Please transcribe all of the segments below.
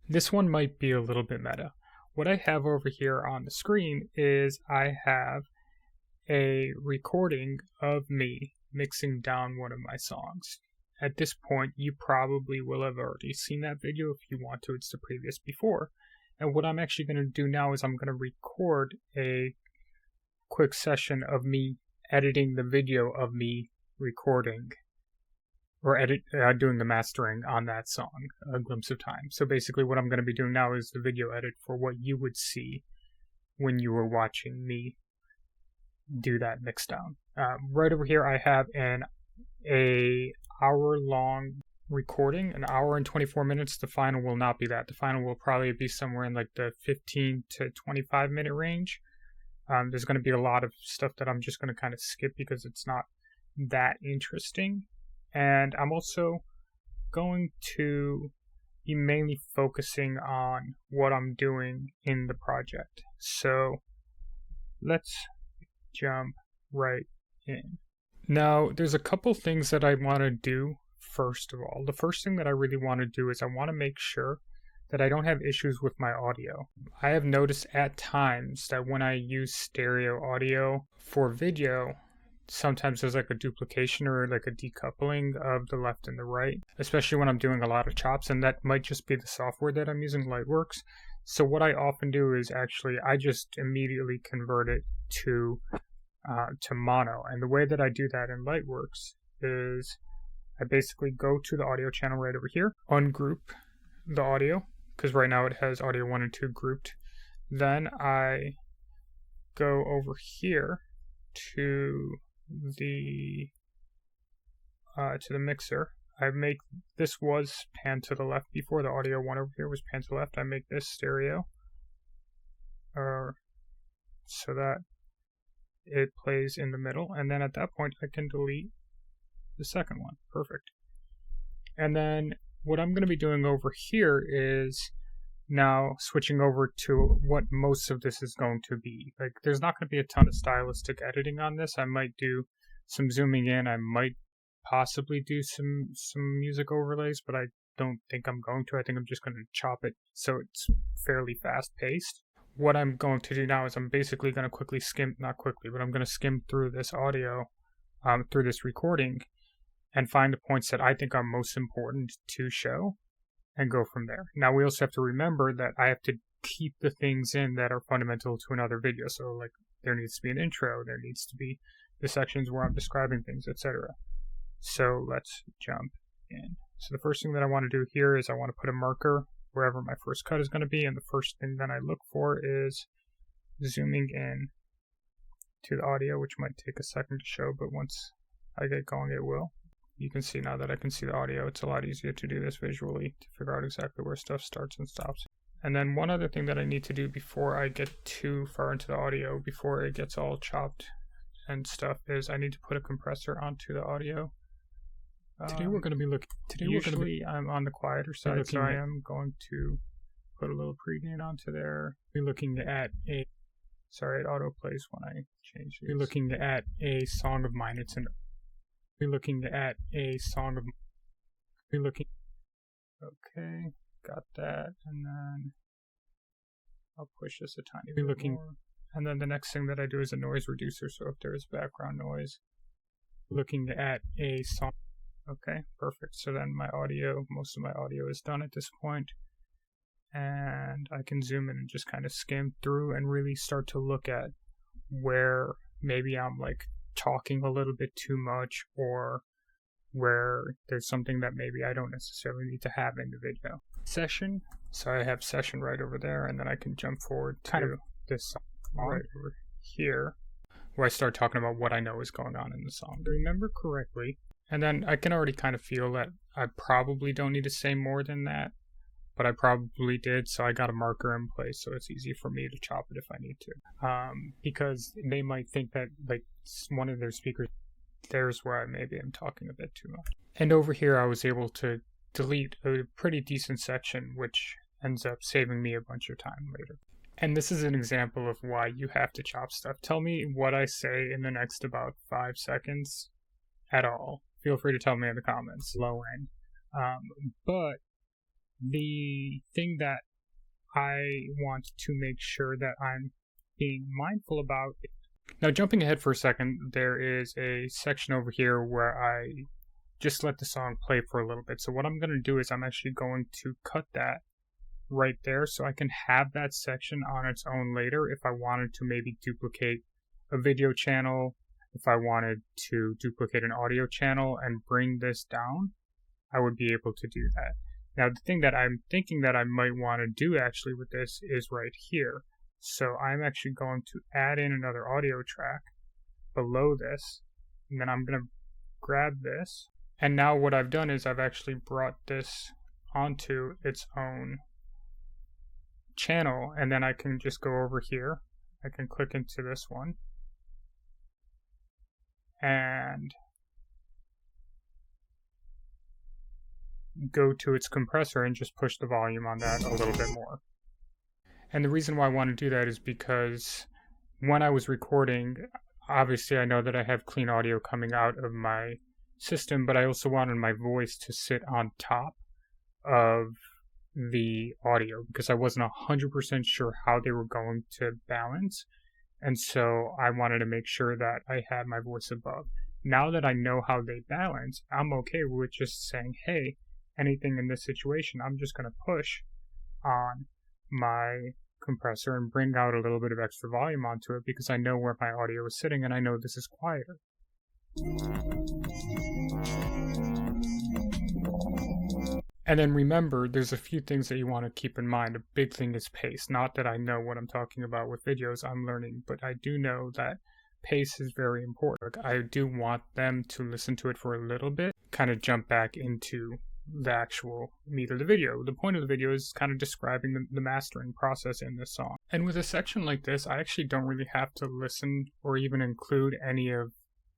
This one might be a little bit meta. What I have over here on the screen is I have a recording of me mixing down one of my songs. At this point, you probably will have already seen that video. If you want to, it's the previous before. And what I'm actually going to do now is I'm going to record a quick session of me editing the video of me recording or doing the mastering on that song, A Glimpse of Time. So basically what I'm going to be doing now is the video edit for what you would see when you were watching me do that mix down. Right over here I have an hour-long recording, an hour and 24 minutes. The final will not be that. The final will probably be somewhere in like the 15 to 25 minute range. There's going to be a lot of stuff that I'm just going to kind of skip because it's not that interesting. And I'm also going to be mainly focusing on what I'm doing in the project. So let's jump right in. Now, there's a couple things that I want to do first of all. The first thing that I really want to do is I want to make sure that I don't have issues with my audio. I have noticed at times that when I use stereo audio for video, sometimes there's like a duplication or like a decoupling of the left and the right, especially when I'm doing a lot of chops, and that might just be the software that I'm using, Lightworks. So what I often do is actually I just immediately convert it to mono, and the way that I do that in Lightworks is I basically go to the audio channel right over here, ungroup the audio, because right now it has audio 1 and 2 grouped. Then I go over here to the mixer. I make this was pan to the left before. The audio 1 over here was pan to the left. I make this stereo, so that it plays in the middle, and then at that point I can delete the second one. Perfect. And then what I'm going to be doing over here is now switching over to what most of this is going to be. Like, there's not going to be a ton of stylistic editing on this. I might do some zooming in. I might possibly do some music overlays, but I don't think I'm going to. I think I'm just going to chop it so it's fairly fast paced. What I'm going to do now is I'm basically going to quickly skim, not quickly, but I'm going to skim through this audio, through this recording, and find the points that I think are most important to show and go from there. Now, we also have to remember that I have to keep the things in that are fundamental to another video. So, like, there needs to be an intro, there needs to be the sections where I'm describing things, etc. So let's jump in. So the first thing that I want to do here is I want to put a marker wherever my first cut is going to be, and the first thing that I look for is zooming in to the audio, which might take a second to show, but once I get going it will. You can see now that I can see the audio, it's a lot easier to do this visually, to figure out exactly where stuff starts and stops. And then one other thing that I need to do before I get too far into the audio, before it gets all chopped and stuff, is I need to put a compressor onto the audio. Today we're going to be looking. Usually I'm on the quieter side, so I am going to put a little pregain onto there. We're looking at a. Sorry, it auto plays when I change it. We're looking at a song of mine. It's an. We're looking at a song of. We're looking. Okay, got that, and then I'll push this a tiny bit more. And then the next thing that I do is a noise reducer. So if there is background noise, looking at a song. Okay, perfect. So then my audio, most of my audio is done at this point. And I can zoom in and just kind of skim through and really start to look at where maybe I'm like talking a little bit too much, or where there's something that maybe I don't necessarily need to have in the video. Session. So I have session right over there, and then I can jump forward to this song right over here, where I start talking about what I know is going on in the song. Remember correctly. And then I can already kind of feel that I probably don't need to say more than that, but I probably did, so I got a marker in place, so it's easy for me to chop it if I need to. Because they might think that, like, one of their speakers, there's where I maybe am talking a bit too much. And over here I was able to delete a pretty decent section, which ends up saving me a bunch of time later. And this is an example of why you have to chop stuff. Tell me what I say in the next about 5 seconds at all. Feel free to tell me in the comments, low end. But the thing that I want to make sure that I'm being mindful about. Now, jumping ahead for a second, there is a section over here where I just let the song play for a little bit. So what I'm going to do is I'm actually going to cut that right there so I can have that section on its own later if I wanted to maybe duplicate a video channel, if I wanted to duplicate an audio channel and bring this down, I would be able to do that. Now, the thing that I'm thinking that I might want to do actually with this is right here. So I'm actually going to add in another audio track below this, and then I'm going to grab this. And now what I've done is I've actually brought this onto its own channel, and then I can just go over here. I can click into this one and go to its compressor and just push the volume on that a little bit more. And the reason why I want to do that is because when I was recording, obviously I know that I have clean audio coming out of my system, but I also wanted my voice to sit on top of the audio because I wasn't 100% sure how they were going to balance. And so I wanted to make sure that I had my voice above. Now that I know how they balance, I'm okay with just saying, hey, anything in this situation, I'm just going to push on my compressor and bring out a little bit of extra volume onto it because I know where my audio is sitting and I know this is quieter. And then remember, there's a few things that you want to keep in mind. A big thing is pace. Not that I know what I'm talking about with videos, I'm learning, but I do know that pace is very important. I do want them to listen to it for a little bit, kind of jump back into the actual meat of the video. The point of the video is kind of describing the mastering process in this song. And with a section like this, I actually don't really have to listen or even include any of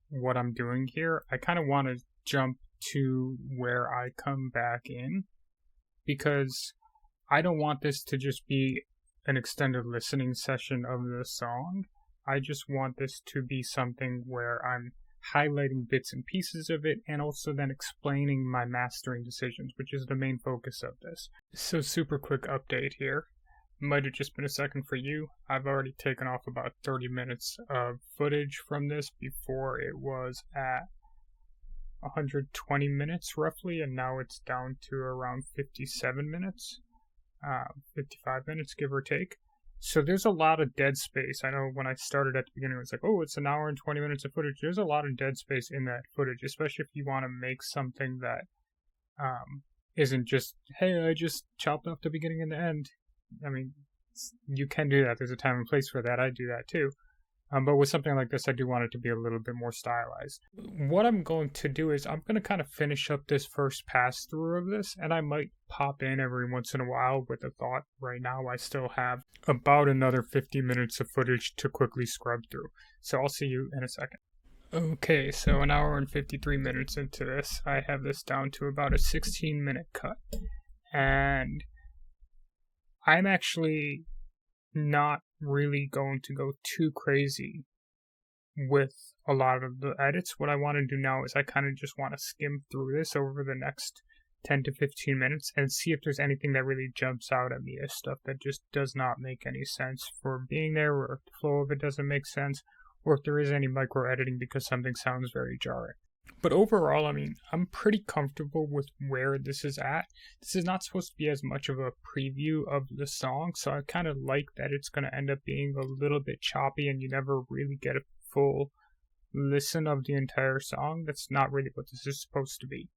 what I'm doing here. I kind of want to jump to where I come back in because I don't want this to just be an extended listening session of the song. I just want this to be something where I'm highlighting bits and pieces of it and also then explaining my mastering decisions, which is the main focus of this. So super quick update here. Might have just been a second for you. I've already taken off about 30 minutes of footage from this before it was at 120 minutes roughly, and now it's down to around 57 minutes, 55 minutes give or take. So there's a lot of dead space. I know when I started at the beginning, it was like, oh, it's an hour and 20 minutes of footage. There's a lot of dead space in that footage, especially if you want to make something that isn't just, hey, I just chopped off the beginning and the end. I mean, you can do that. There's a time and place for that. I do that too. But with something like this, I do want it to be a little bit more stylized. What I'm going to do is I'm going to kind of finish up this first pass through of this, and I might pop in every once in a while with a thought. Right now, I still have about another 50 minutes of footage to quickly scrub through. So I'll see you in a second. Okay, so an hour and 53 minutes into this, I have this down to about a 16-minute cut. And I'm actually not really going to go too crazy with a lot of the edits. What I want to do now is I kind of just want to skim through this over the next 10 to 15 minutes and see if there's anything that really jumps out at me as stuff that just does not make any sense for being there, or if the flow of it doesn't make sense, or if there is any micro editing because something sounds very jarring. But overall, I mean, I'm pretty comfortable with where this is at. This is not supposed to be as much of a preview of the song, so I kind of like that it's going to end up being a little bit choppy and you never really get a full listen of the entire song. That's not really what this is supposed to be.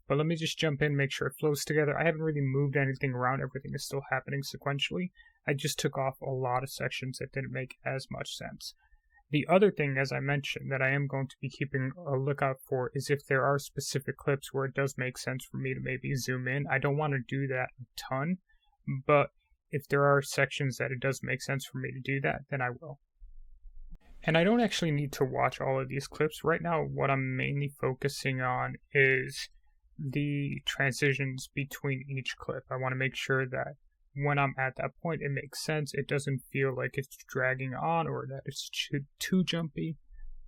But let me just jump in, make sure it flows together. I haven't really moved anything around. Everything is still happening sequentially. I just took off a lot of sections that didn't make as much sense. The other thing, as I mentioned, that I am going to be keeping a lookout for is if there are specific clips where it does make sense for me to maybe zoom in. I don't want to do that a ton, but if there are sections that it does make sense for me to do that, then I will. And I don't actually need to watch all of these clips. Right now, what I'm mainly focusing on is the transitions between each clip. I want to make sure that when I'm at that point, it makes sense. It doesn't feel like it's dragging on or that it's too jumpy.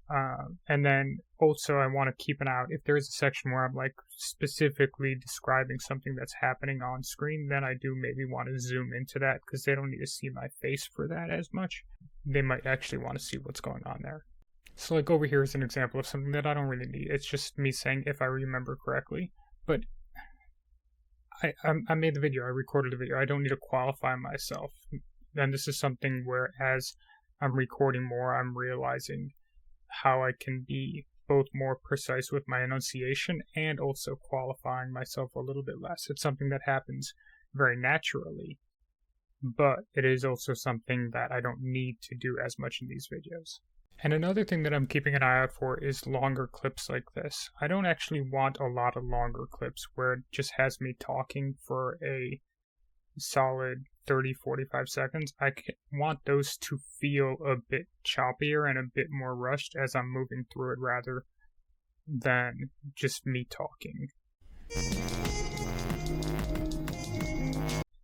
And then also I want to keep an eye out if there's a section where I'm like specifically describing something that's happening on screen, then I do maybe want to zoom into that because they don't need to see my face for that as much. They might actually want to see what's going on there. So like over here is an example of something that I don't really need. It's just me saying if I remember correctly. But I made the video, I recorded the video. I don't need to qualify myself. And this is something where as I'm recording more, I'm realizing how I can be both more precise with my enunciation and also qualifying myself a little bit less. It's something that happens very naturally, but it is also something that I don't need to do as much in these videos. And another thing that I'm keeping an eye out for is longer clips like this. I don't actually want a lot of longer clips where it just has me talking for a solid 30-45 seconds. I want those to feel a bit choppier and a bit more rushed as I'm moving through it rather than just me talking.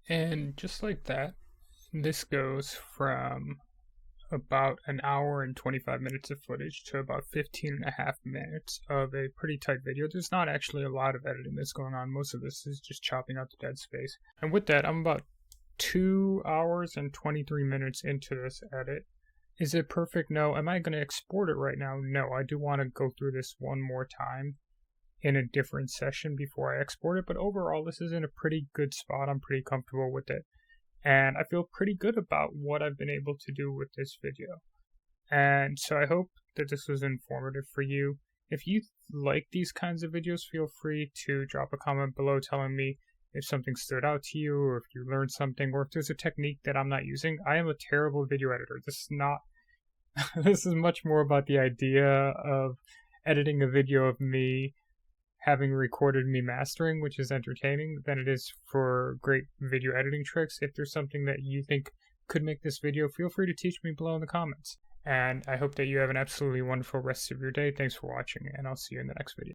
And just like that, this goes from about an hour and 25 minutes of footage to about 15.5 minutes of a pretty tight video. There's not actually a lot of editing that's going on. Most of this is just chopping out the dead space. And with that, I'm about 2 hours and 23 minutes into this edit. Is it perfect? No. Am I going to export it right now? No. I do want to go through this one more time in a different session before I export it, but overall this is in a pretty good spot. I'm pretty comfortable with it. And I feel pretty good about what I've been able to do with this video. And so I hope that this was informative for you. If you like these kinds of videos, feel free to drop a comment below telling me if something stood out to you, or if you learned something, or if there's a technique that I'm not using. I am a terrible video editor. This is not, this is much more about the idea of editing a video of me having recorded me mastering, which is entertaining, than it is for great video editing tricks. If there's something that you think could make this video, feel free to teach me below in the comments. And I hope that you have an absolutely wonderful rest of your day. Thanks for watching, and I'll see you in the next video.